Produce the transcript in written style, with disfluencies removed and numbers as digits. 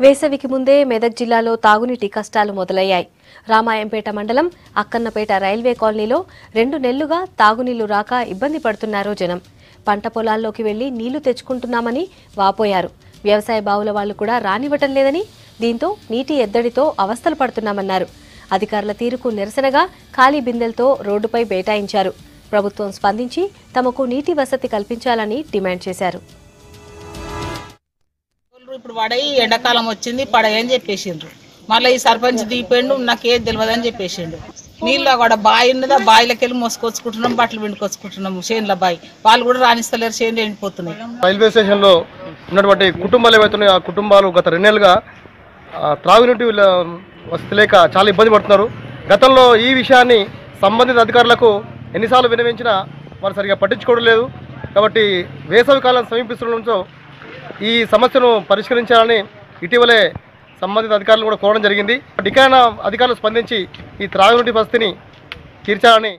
వేసవికి ముందే మెదక్ జిల్లాలో తాగునీటి కష్టాలు మొదలయ్యాయి. రామాయంపేట మండలం అక్కన్నపేట రైల్వే కాలనీలో 2 నెలలుగా తాగునీళ్లు రాక ఇబ్బంది పడుతున్నారు జనం. పంట పొలాల్లోకి వెళ్లి నీళ్లు తెచ్చుకుంటున్నామని వాపోయారు. వ్యవసాయ బావుల వాళ్లు కూడా రానివ్వటం లేదని, దీంతో నీటి ఎద్దడితో అవస్థలు పడుతున్నామన్నారు. అధికారుల తీరుకు నిరసనగా ఖాళీ బిందెలతో రోడ్డుపై బైఠాయించారు. ప్రభుత్వం స్పందించి తమకు నీటి వసతి కల్పించాలని డిమాండ్ చేశారు. ఇప్పుడు పడై ఎండాకాలం వచ్చింది పడయని చెప్పేసిండ్రు. మళ్ళీ ఈ సర్పంచ్ దీపెండు నాకేం తెలియదు అని చెప్పేసిండు. నీళ్ళు కూడా బావి ఉన్నదా, బావిలోకి వెళ్ళి మోసుకొచ్చుకుంటున్నాం, బట్టలు పిండుకొచ్చుకుంటున్నాము. చేనుల బావి వాళ్ళు కూడా రాణిస్తలేరు, చేనులు ఎండిపోతున్నాయి. రైల్వే స్టేషన్లో ఉన్నటువంటి కుటుంబాలు ఏవైతున్నాయి, ఆ కుటుంబాలు గత 2 నెలలుగా త్రాగునీటి వసతి లేక చాలా ఇబ్బంది పడుతున్నారు. గతంలో ఈ విషయాన్ని సంబంధిత అధికారులకు ఎన్నిసార్లు విన్నవించినా వారు సరిగా పట్టించుకోవడం లేదు. కాబట్టి వేసవి కాలం సమీపిస్తుండడంతో ఈ సమస్యను పరిష్కరించాలని ఇటీవలే సంబంధిత అధికారులు కూడా కోరడం జరిగింది. ఇకైనా అధికారులు స్పందించి ఈ త్రాగునీటి వసతిని తీర్చాలని